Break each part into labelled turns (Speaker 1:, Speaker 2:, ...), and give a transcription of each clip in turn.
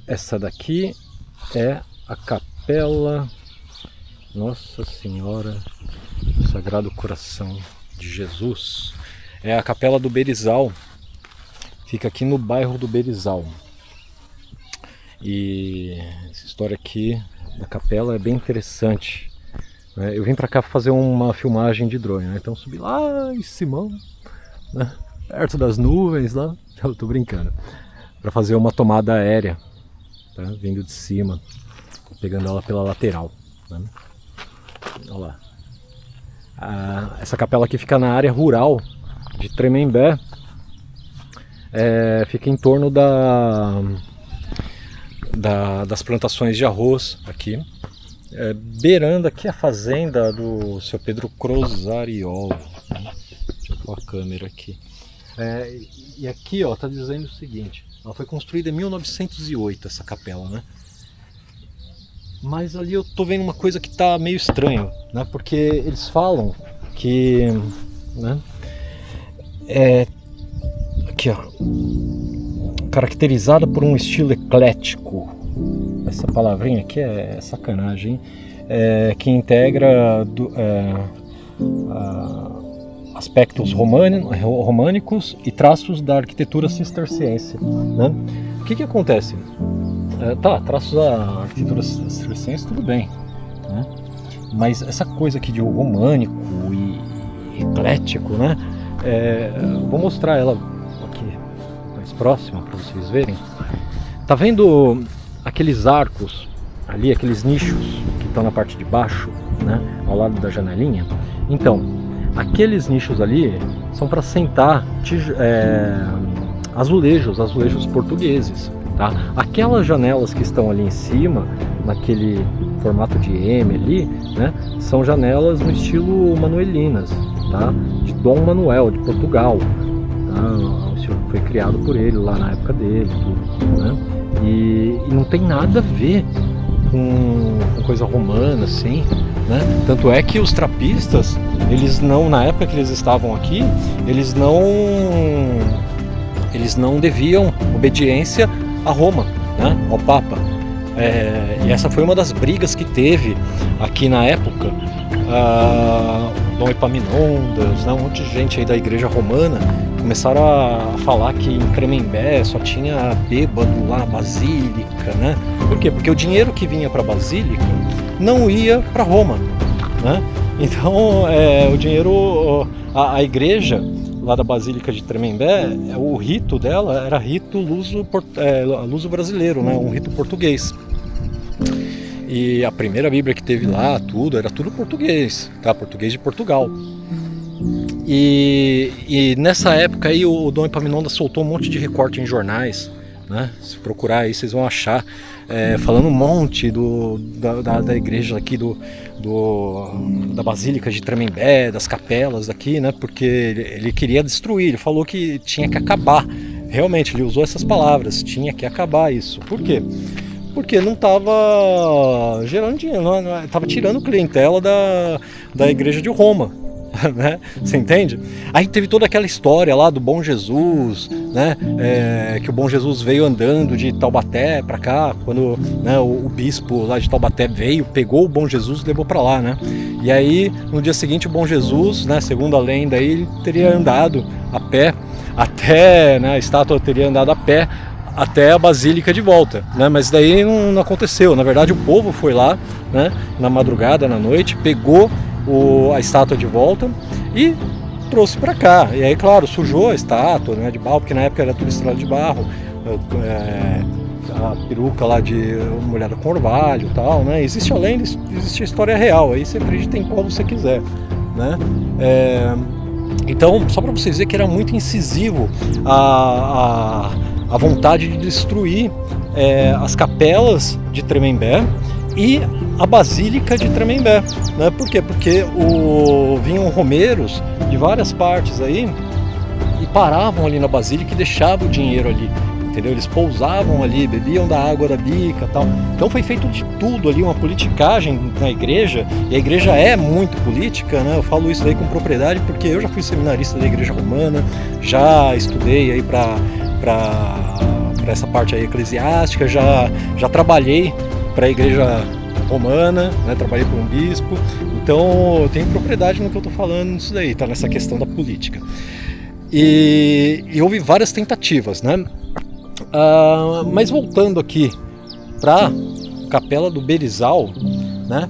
Speaker 1: Essa daqui é a Capela Nossa Senhora do Sagrado Coração de Jesus. É a Capela do Berizal, fica aqui no bairro do Berizal. E essa história aqui da capela é bem interessante. Eu vim para cá fazer uma filmagem de drone, né? Então subi lá em cima, né? Perto das nuvens lá, eu tô brincando, para fazer uma tomada aérea, tá? Vindo de cima, pegando ela pela lateral, né? Olha lá. Essa capela aqui fica na área rural de Tremembé, fica em torno das plantações de arroz aqui, beirando aqui a fazenda do seu Pedro Crosariol, né? Deixa eu pôr a câmera aqui. E aqui ó, tá dizendo o seguinte: ela foi construída em 1908, essa capela, né? Mas ali eu tô vendo uma coisa que tá meio estranho, né? Porque eles falam que, né, aqui ó, caracterizada por um estilo eclético. Essa palavrinha aqui é sacanagem, que integra aspectos românicos e traços da arquitetura cisterciense, né? O que acontece? Traços da arquitetura cisterciense, tudo bem, né? Mas essa coisa aqui de românico e eclético, né? Vou mostrar ela aqui mais próxima para vocês verem. Tá vendo aqueles arcos ali, aqueles nichos que estão na parte de baixo, né, ao lado da janelinha? Então, aqueles nichos ali são para sentar azulejos portugueses, tá? Aquelas janelas que estão ali em cima, naquele formato de M ali, né, são janelas no estilo manuelinas, tá? De Dom Manuel, de Portugal, tá? O estilo foi criado por ele lá na época dele, tudo, né? E não tem nada a ver com coisa romana, assim, né? Tanto é que os trapistas, eles não, na época que eles estavam aqui, eles não deviam obediência a Roma, né? Ao Papa. E essa foi uma das brigas que teve aqui na época. Dom Epaminondas, né? Um monte de gente aí da igreja romana começaram a falar que em Tremembé só tinha bêbado lá na Basílica, né? Por quê? Porque o dinheiro que vinha para a Basílica não ia para Roma, né? Então, o dinheiro, a igreja lá da Basílica de Tremembé, o rito dela era rito luso-brasileiro, né? Um rito português. E a primeira Bíblia que teve lá, era tudo português, tá? Português de Portugal. E nessa época aí o Dom Epaminondas soltou um monte de recorte em jornais, né? Se procurar aí vocês vão achar, falando um monte da igreja aqui, da Basílica de Tremembé, das capelas daqui, né? Porque ele queria destruir, ele falou que tinha que acabar. Realmente, ele usou essas palavras, tinha que acabar isso. Por quê? Porque não estava gerando dinheiro, estava tirando clientela da igreja de Roma, né? Você entende? Aí teve toda aquela história lá do Bom Jesus, né? Que o Bom Jesus veio andando de Taubaté para cá, quando, né, o bispo lá de Taubaté veio, pegou o Bom Jesus e levou para lá, né? E aí no dia seguinte o Bom Jesus, né, segundo a lenda aí, ele teria andado a pé até, né, a estátua teria andado a pé até a Basílica de volta, né? Mas daí não aconteceu. Na verdade, o povo foi lá, né, na madrugada, na noite, pegou a estátua de volta e trouxe para cá. E aí, claro, sujou a estátua, né, de barro, porque na época era tudo estrada de barro, a peruca lá de molhada com orvalho e tal, né? Existe a lenda, existe a história real, aí você acredita em qual você quiser, né? Então, só para vocês verem que era muito incisivo a vontade de destruir as capelas de Tremembé e a Basílica de Tremembé, né? Por quê? Porque vinham romeiros de várias partes aí e paravam ali na Basílica e deixavam o dinheiro ali, entendeu? Eles pousavam ali, bebiam da água da bica e tal. Então foi feito de tudo ali, uma politicagem na igreja, e a igreja é muito política, né? Eu falo isso aí com propriedade porque eu já fui seminarista da igreja romana, já estudei aí para essa parte aí eclesiástica, já trabalhei para a igreja romana, né, trabalhei para um bispo, então eu tenho propriedade no que eu estou falando nisso daí, tá, nessa questão da política. E houve várias tentativas, né? Mas voltando aqui para Capela do Berizal, né?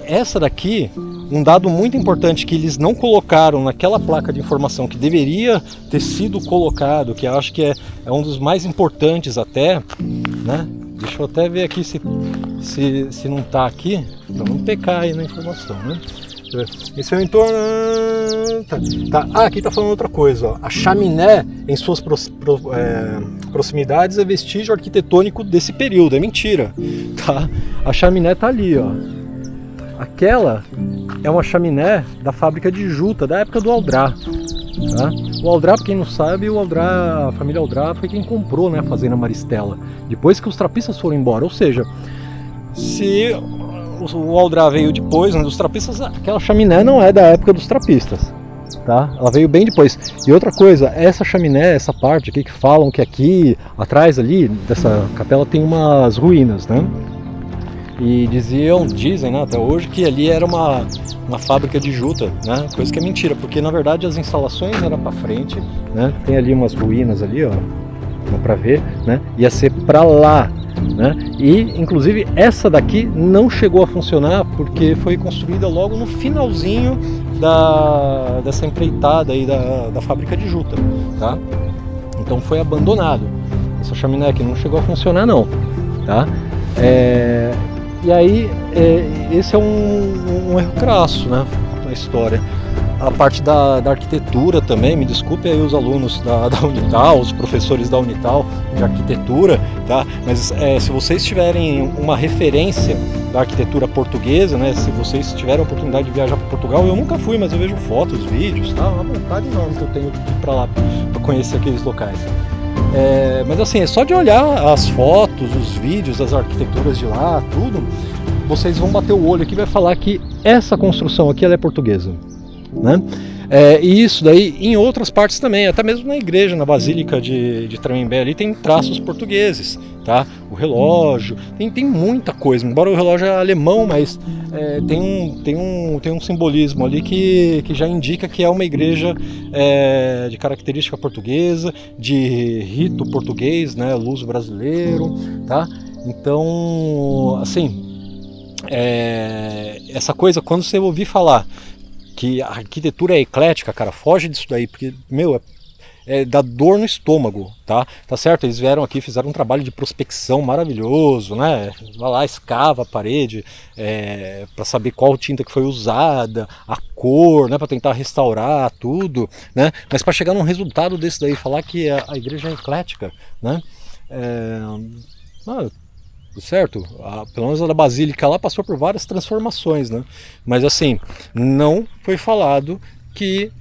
Speaker 1: Essa daqui, um dado muito importante que eles não colocaram naquela placa de informação, que deveria ter sido colocado, que eu acho que é um dos mais importantes até, né? Deixa eu até ver aqui se não está aqui, para não pecar aí na informação, né? Esse é o entorno. Tá. Aqui está falando outra coisa. Ó. A chaminé em suas proximidades é vestígio arquitetônico desse período. É mentira. Tá? A chaminé está ali. Ó. Aquela é uma chaminé da fábrica de juta, da época do Aldrá. Tá? O Aldrá, pra quem não sabe, a família Aldrá foi quem comprou, né, a fazenda Maristela. Depois que os trapistas foram embora. Ou seja, se o Aldrá veio depois, né, dos trapistas, aquela chaminé não é da época dos trapistas, tá? Ela veio bem depois. E outra coisa, essa chaminé, essa parte aqui que falam que aqui atrás ali dessa capela tem umas ruínas, né? E dizem, né, até hoje que ali era uma fábrica de juta, né? Coisa que é mentira, porque na verdade as instalações eram para frente, né? Tem ali umas ruínas ali, ó, dá para ver, né? Ia ser para lá. Né? E inclusive essa daqui não chegou a funcionar porque foi construída logo no finalzinho dessa empreitada aí da fábrica de juta, tá? Então foi abandonado. Essa chaminé aqui não chegou a funcionar não, tá? E aí esse é um erro crasso, né, na história. A parte da arquitetura também, me desculpe aí os alunos da Unital, os professores da Unital de arquitetura, tá? Mas se vocês tiverem uma referência da arquitetura portuguesa, né? Se vocês tiverem a oportunidade de viajar para Portugal, eu nunca fui, mas eu vejo fotos, vídeos, tá? Uma vontade enorme que eu tenho de ir para lá para conhecer aqueles locais. Mas assim, é só de olhar as fotos, os vídeos, as arquiteturas de lá, tudo, vocês vão bater o olho aqui e vai falar que essa construção aqui ela é portuguesa. Né? E isso daí em outras partes também, até mesmo na igreja, na Basílica de Tremembé ali tem traços portugueses, tá? O relógio, tem muita coisa, embora o relógio é alemão, mas tem um simbolismo ali que já indica que é uma igreja de característica portuguesa, de rito português, né? Luso brasileiro, tá? Então, assim, essa coisa, quando você ouvir falar que a arquitetura é eclética, cara, foge disso daí, porque, meu, dá dor no estômago, tá certo? Eles vieram aqui, fizeram um trabalho de prospecção maravilhoso, né? Vai lá, escava a parede para saber qual tinta que foi usada, a cor, né? Para tentar restaurar tudo, né? Mas para chegar num resultado desse daí, falar que a igreja é eclética, né? Certo? Pelo menos a da Basílica lá passou por várias transformações, né? Mas assim, não foi falado que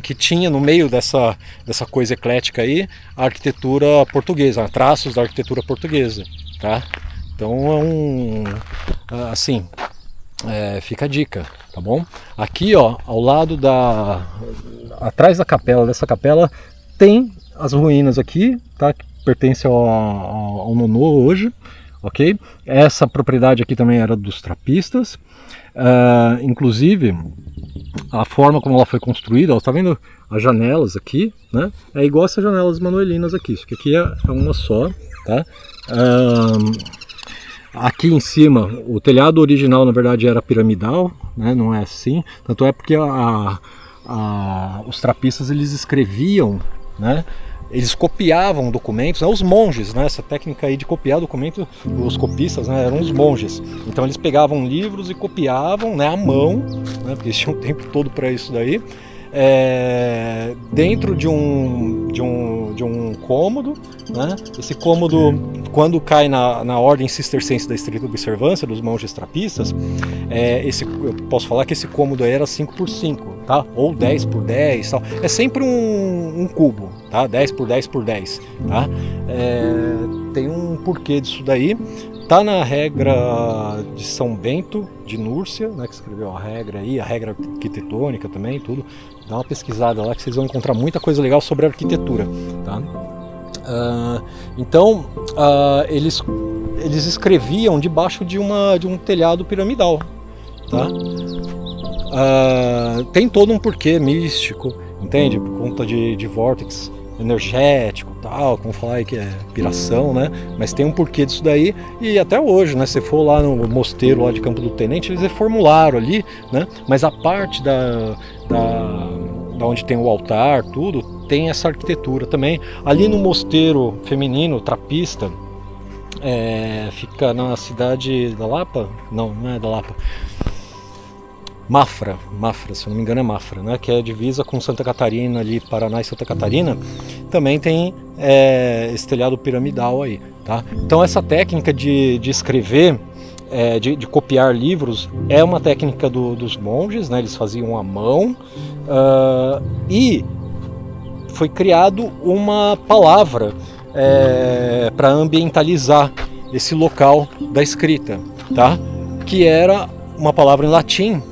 Speaker 1: que tinha no meio dessa coisa eclética aí a arquitetura portuguesa, traços da arquitetura portuguesa, tá? Então assim, fica a dica, tá bom? Aqui, ó, ao lado atrás da capela, dessa capela, tem as ruínas aqui, tá? Pertence ao Nonô hoje, ok? Essa propriedade aqui também era dos trapistas, inclusive a forma como ela foi construída, ó, tá vendo as janelas aqui, né? É igual essas janelas manuelinas aqui, isso aqui é uma só, tá? Aqui em cima, o telhado original na verdade era piramidal, né? Não é assim, tanto é porque os trapistas eles escreviam, né? Eles copiavam documentos, né, os monges, né, essa técnica aí de copiar documento, os copistas, né, eram os monges. Então eles pegavam livros e copiavam, né, à mão, né, porque eles tinham o tempo todo para isso daí, dentro de um cômodo, né? Esse cômodo, quando cai na ordem cistercense da estrita observância dos monges trapistas, eu posso falar que esse cômodo aí era 5x5, tá? Ou 10x10, tal. É sempre um cubo, tá? 10x10x10, tá? Tem um porquê disso daí. Tá na regra de São Bento de Núrcia, né, que escreveu a regra aí, a regra arquitetônica também, tudo. Dá uma pesquisada lá que vocês vão encontrar muita coisa legal sobre arquitetura, tá? Então eles escreviam debaixo de um telhado piramidal, tá? Tem todo um porquê místico, entende? Por conta de vórtice energético, tal, como falar aí que é piração, né? Mas tem um porquê disso daí, e até hoje, né? Se for lá no mosteiro lá de Campo do Tenente, eles reformularam ali, né? Mas a parte da onde tem o altar, tudo, tem essa arquitetura também. Ali no mosteiro feminino, trapista, fica na cidade da Lapa? Não é da Lapa. Mafra, se eu não me engano é Mafra, né? Que é divisa com Santa Catarina, ali, Paraná e Santa Catarina, também tem esse telhado piramidal aí, tá? Então essa técnica de escrever, de copiar livros, é uma técnica dos monges, né? Eles faziam à mão, e foi criado uma palavra para ambientalizar esse local da escrita, tá? Que era uma palavra em latim.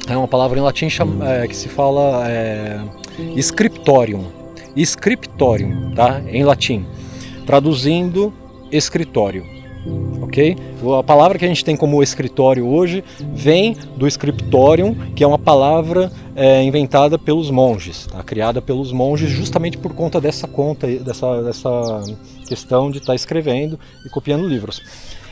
Speaker 1: É uma palavra em latim que se fala scriptorium, tá? Em latim, traduzindo escritório, ok? A palavra que a gente tem como escritório hoje vem do scriptorium, que é uma palavra inventada pelos monges, tá? Criada pelos monges justamente por conta dessa questão de estar escrevendo e copiando livros.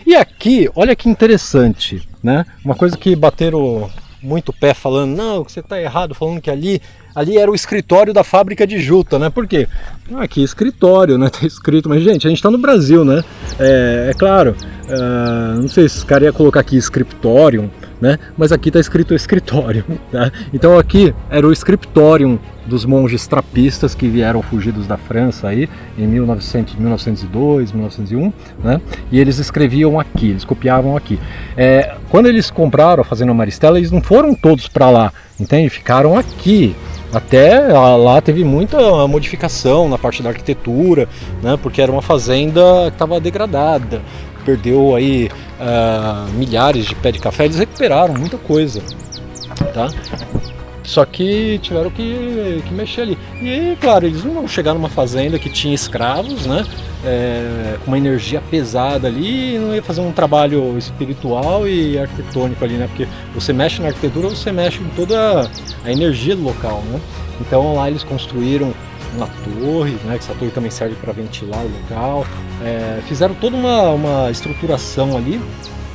Speaker 1: E aqui, olha que interessante, né? Uma coisa que bateram muito pé falando, não, você está errado, falando que ali era o escritório da fábrica de juta, né? Por quê? Aqui escritório, né? Tá escrito, mas gente, a gente está no Brasil, né? Claro, não sei se os caras iam colocar aqui scriptorium, né? Mas aqui está escrito escritório, tá? Então aqui era o scriptorium dos monges trapistas que vieram fugidos da França aí em 1902, 1901, né? E eles escreviam aqui, eles copiavam aqui. Quando eles compraram a Fazenda Maristela, eles não foram todos para lá, entende? Ficaram aqui. Até lá teve muita modificação na parte da arquitetura, né? Porque era uma fazenda que estava degradada, perdeu aí milhares de pés de café, eles recuperaram muita coisa, tá? Só que tiveram que mexer ali. E, claro, eles não vão chegar numa fazenda que tinha escravos, né? Com uma energia pesada ali, e não ia fazer um trabalho espiritual e arquitetônico ali, né? Porque você mexe na arquitetura, você mexe em toda a energia do local, né? Então lá eles construíram uma torre, né? Que essa torre também serve para ventilar o local. Fizeram toda uma estruturação ali,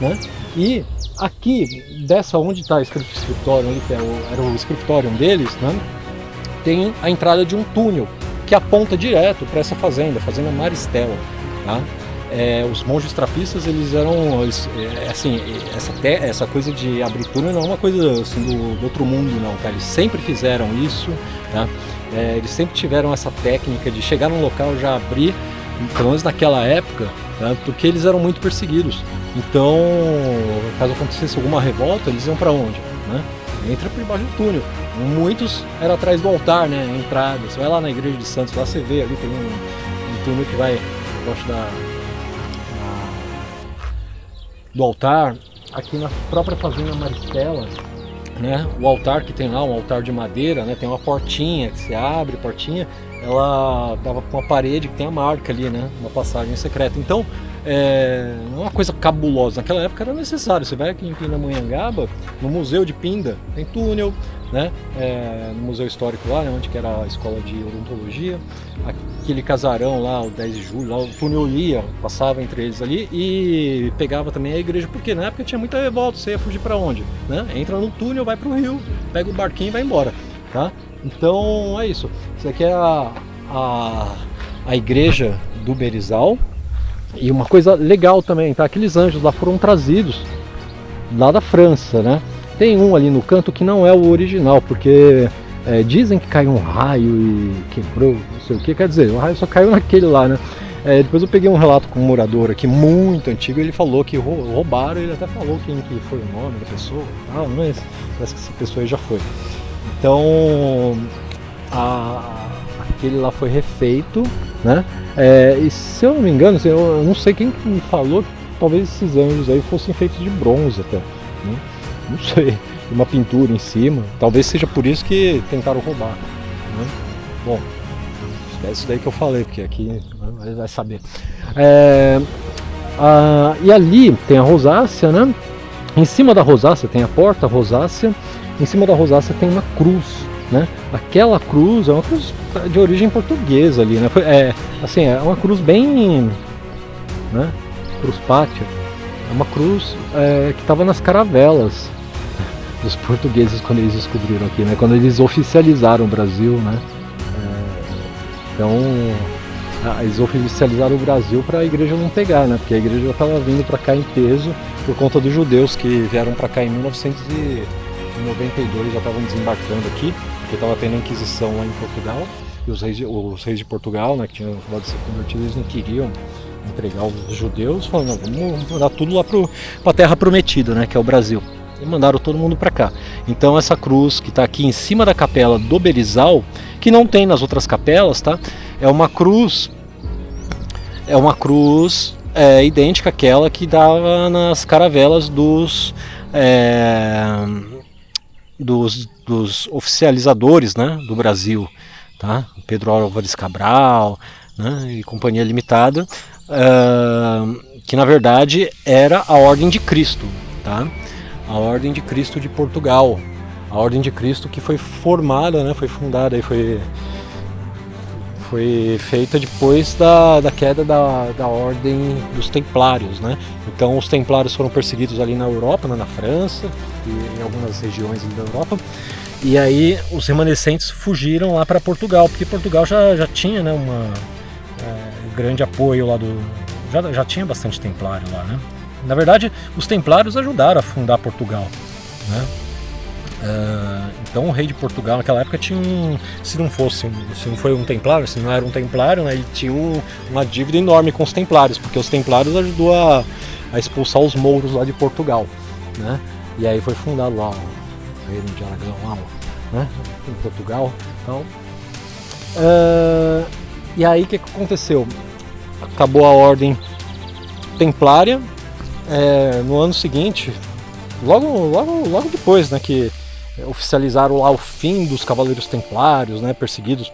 Speaker 1: né? E aqui, dessa onde está esse escritório, ali, que era o escritório deles, né, tem a entrada de um túnel que aponta direto para essa fazenda Maristela, tá? Os monges trapistas, eles eram, assim, essa coisa de abrir túnel não é uma coisa assim, do outro mundo, não, tá? Eles sempre fizeram isso, tá? Eles sempre tiveram essa técnica de chegar num local já abrir, pelo menos naquela época, tá? Porque eles eram muito perseguidos. Então, caso acontecesse alguma revolta, eles iam para onde? Né? Entra por debaixo do túnel. Muitos eram atrás do altar, né? A entrada. Você vai lá na igreja de Santos, lá você vê ali, tem um túnel que vai debaixo do altar. Aqui na própria Fazenda Maristela, né? O altar que tem lá, um altar de madeira, né? Tem uma portinha que você abre, portinha, ela dava com uma parede que tem a marca ali, né? Uma passagem secreta. Então, não é uma coisa cabulosa. Naquela época era necessário. Você vai aqui em Pindamonhangaba, no Museu de Pinda, tem túnel, né? No Museu Histórico lá, né? Onde que era a escola de odontologia, aquele casarão lá, o 10 de julho, lá o túnel ia, passava entre eles ali e pegava também a igreja, porque na época tinha muita revolta. Você ia fugir para onde? Né? Entra no túnel, vai pro rio, pega o barquinho e vai embora, tá? Então é isso. Isso aqui é a igreja do Berizal. E uma coisa legal também, tá? Aqueles anjos lá foram trazidos lá da França, né? Tem um ali no canto que não é o original, porque dizem que caiu um raio e quebrou, não sei o que, quer dizer, o raio só caiu naquele lá, né? Depois eu peguei um relato com um morador aqui, muito antigo, ele falou que roubaram, ele até falou quem que foi o nome da pessoa, mas parece que essa pessoa aí já foi. Então, aquele lá foi refeito, né? E se eu não me engano, eu não sei quem me falou que talvez esses anjos aí fossem feitos de bronze até, né? Não sei, uma pintura em cima, talvez seja por isso que tentaram roubar, né? Bom, é isso daí que eu falei, porque aqui vai saber. E ali tem a rosácea, né? Em cima da rosácea tem a porta rosácea, em cima da rosácea tem uma cruz, né? Aquela cruz é uma cruz de origem portuguesa ali, né? É uma cruz bem, né? Cruz pátria. É uma cruz que estava nas caravelas dos portugueses quando eles descobriram aqui, né? Quando eles oficializaram o Brasil, né? Então eles oficializaram o Brasil para a igreja não pegar, né? Porque a igreja já estava vindo para cá em peso por conta dos judeus que vieram para cá em 1992, já estavam desembarcando aqui, porque estava tendo a Inquisição lá em Portugal, e os reis de Portugal, né, que tinham acabado de ser convertidos, eles não queriam entregar os judeus, falando, vamos mandar tudo lá para a terra prometida, né, que é o Brasil. E mandaram todo mundo para cá. Então essa cruz que está aqui em cima da capela do Berizal, que não tem nas outras capelas, tá? É uma cruz idêntica àquela que dava nas caravelas dos oficializadores, né, do Brasil, tá? Pedro Álvares Cabral, né, e Companhia Limitada, que na verdade era a Ordem de Cristo, tá? A Ordem de Cristo de Portugal, a Ordem de Cristo que foi formada, né, foi fundada e foi feita depois da queda da Ordem dos Templários, né? Então os Templários foram perseguidos ali na Europa, né, na França e em algumas regiões da Europa. E aí os remanescentes fugiram lá para Portugal, porque Portugal já tinha, né, grande apoio lá já tinha bastante Templário lá, né? Na verdade, os Templários ajudaram a fundar Portugal, né? Então o rei de Portugal naquela época tinha se não foi um templário, se não era um templário, né, ele tinha uma dívida enorme com os templários, porque os templários ajudou a expulsar os mouros lá de Portugal, né? E aí foi fundado lá o reino de Aragão lá, né, em Portugal, então, e aí o que aconteceu? Acabou a ordem templária, no ano seguinte, logo depois, né, que oficializaram lá o fim dos Cavaleiros Templários, né, perseguidos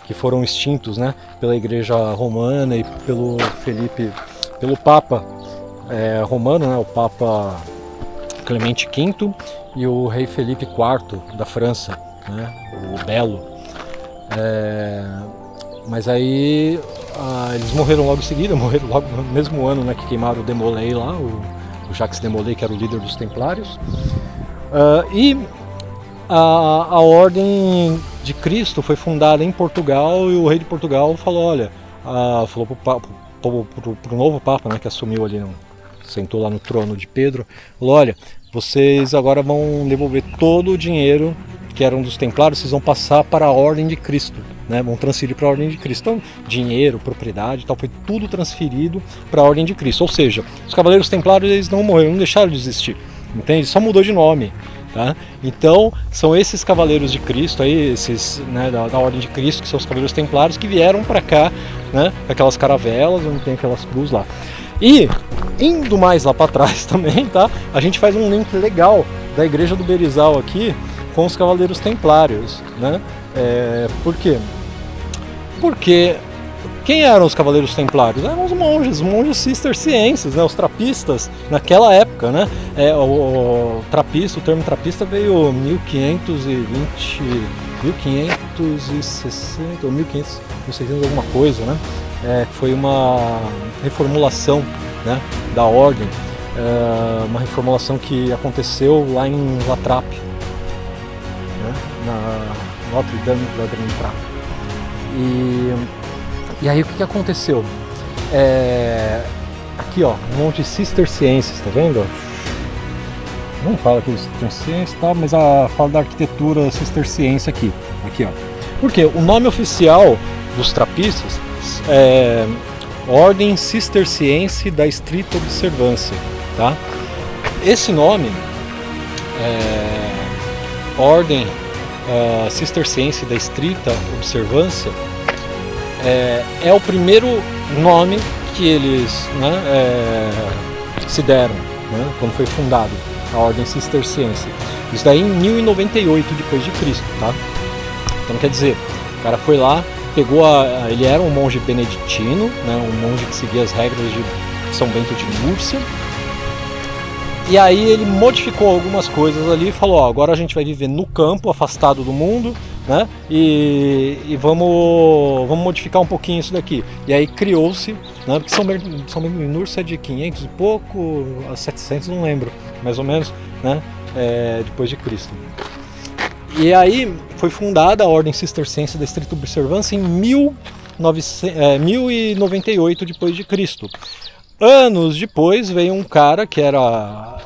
Speaker 1: que foram extintos, né, pela Igreja Romana e pelo Papa romano, né, o Papa Clemente V e o Rei Felipe IV da França, né, o Belo. Mas aí eles morreram logo em seguida, morreram logo no mesmo ano, né, que queimaram o Demolay lá, o Jacques Demolay, que era o líder dos Templários. E a Ordem de Cristo foi fundada em Portugal, e o rei de Portugal falou, falou pro novo Papa, né, que assumiu ali, sentou lá no trono de Pedro, falou, olha, vocês agora vão devolver todo o dinheiro que eram dos Templários, vocês vão passar para a Ordem de Cristo, né, vão transferir para a Ordem de Cristo. Então, dinheiro, propriedade e tal, foi tudo transferido para a Ordem de Cristo. Ou seja, os Cavaleiros Templários, eles não morreram, não deixaram de existir, entende? Só mudou de nome. Tá? Então são esses Cavaleiros de Cristo aí, esses, né, da Ordem de Cristo, que são os Cavaleiros Templários, que vieram para cá, né, aquelas caravelas onde tem aquelas cruzes lá. E indo mais lá para trás também, tá? A gente faz um link legal da Igreja do Berizal aqui com os Cavaleiros Templários, né? Por quê? Porque quem eram os Cavaleiros Templários? Eram os monges cistercienses, né? Os trapistas naquela época, né? O termo trapista veio 1560 ou 1560 alguma coisa, né? Foi uma reformulação, né, da ordem, uma reformulação que aconteceu lá em La Trappe, né? Na Notre Dame da Grande Trappe. E aí o que aconteceu? Aqui, ó, um monte de cistercienses, tá vendo? Não fala aqui de cistercienses e tal, mas fala da arquitetura cisterciense aqui, ó. Porque o nome oficial dos trapistas é Ordem Cisterciense da Estrita Observância, tá? Esse nome, Ordem Cisterciense da Estrita Observância, é o primeiro nome que eles, né, se deram, né, quando foi fundado a Ordem Cisterciense. Isso daí em 1098 depois de Cristo, tá? Então quer dizer, o cara foi lá, pegou ele era um monge beneditino, né, um monge que seguia as regras de São Bento de Núrcia. E aí ele modificou algumas coisas ali e falou, ó, agora a gente vai viver no campo, afastado do mundo, né? E vamos modificar um pouquinho isso daqui. E aí criou-se, né? Porque São Bento de Núrcia é de 500 e pouco a 700, não lembro, mais ou menos, né? Depois de Cristo. E aí foi fundada a Ordem Cisterciense da Estrita Observância em 1098 depois de Cristo. Anos depois veio um cara que era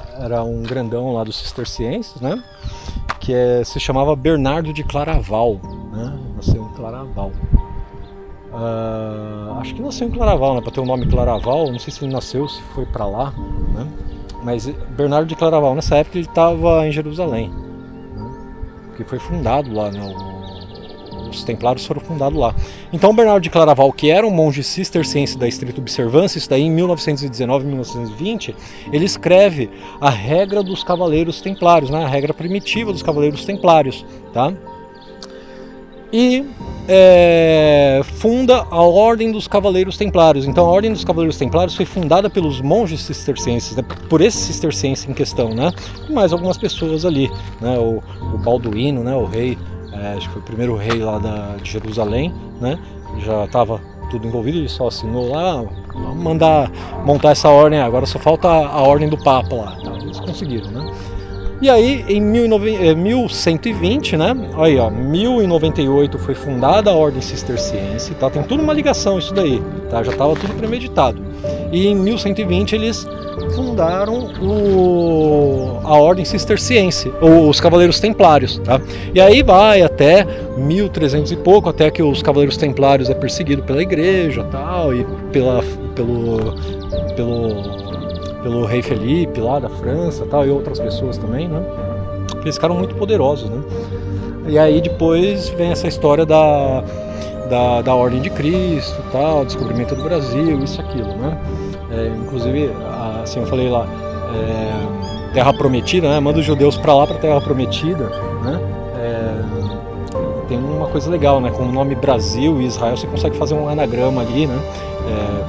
Speaker 1: um grandão lá dos cistercienses, né? Que se chamava Bernardo de Claraval, né? Nasceu em Claraval. Acho que nasceu em Claraval, né? Para ter o nome Claraval, não sei se ele nasceu, se foi para lá, né? Mas Bernardo de Claraval, nessa época ele estava em Jerusalém, né? Que foi fundado lá, né? Os templários foram fundados lá. Então Bernardo de Claraval, que era um monge cisterciense da Estrita Observância, isso daí em 1919, 1920, ele escreve a regra dos cavaleiros templários, né? A regra primitiva dos cavaleiros templários, tá? E funda a Ordem dos Cavaleiros Templários. Então a Ordem dos Cavaleiros Templários foi fundada pelos monges cistercienses, né? Por esse cisterciense em questão, né? E mais algumas pessoas ali, né? O Balduíno, né? O rei, acho que foi o primeiro rei lá de Jerusalém, né? Já estava tudo envolvido, ele só assinou lá, vamos mandar montar essa ordem, agora só falta a ordem do Papa lá, tá? Eles conseguiram, né? E aí em 1120, né? Aí, ó, 1098 foi fundada a Ordem Cisterciense, tá? Tem tudo uma ligação isso daí, tá? Já estava tudo premeditado. E em 1120 eles fundaram a Ordem Cisterciense, ou os Cavaleiros Templários, tá? E aí vai até 1300 e pouco, até que os Cavaleiros Templários é perseguido pela igreja, tal, e pelo rei Felipe lá da França, tal, e outras pessoas também, né? Eles ficaram muito poderosos, né? E aí depois vem essa história da Ordem de Cristo, tal, descobrimento do Brasil, isso, aquilo, né? Inclusive, assim eu falei lá, Terra Prometida, né? Manda os judeus para lá, para Terra Prometida, né? Tem uma coisa legal, né? Com o nome Brasil e Israel, você consegue fazer um anagrama ali, né?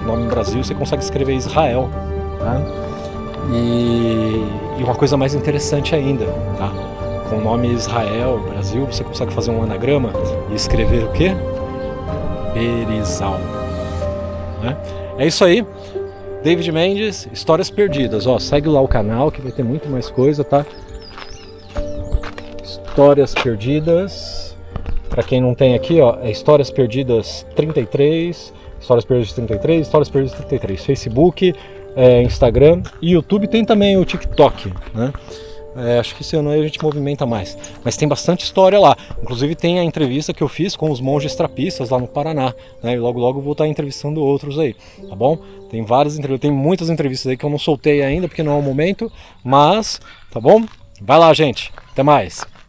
Speaker 1: O nome Brasil, você consegue escrever Israel, tá? E uma coisa mais interessante ainda, tá? Com o nome Israel, Brasil, você consegue fazer um anagrama e escrever o quê? Berizal, né? É isso aí. David Mendes, Histórias Perdidas. Ó, segue lá o canal que vai ter muito mais coisa, tá? Histórias Perdidas. Para quem não tem aqui, ó, é Histórias Perdidas 33, Histórias Perdidas 33, Histórias Perdidas 33, Facebook, Instagram e YouTube. Tem também o TikTok, né? Acho que esse ano aí a gente movimenta mais, mas tem bastante história lá. Inclusive tem a entrevista que eu fiz com os monges trapistas lá no Paraná, né? E logo logo vou estar entrevistando outros aí, tá bom? Tem várias entrevistas, tem muitas entrevistas aí que eu não soltei ainda porque não é o momento, mas tá bom? Vai lá, gente, até mais.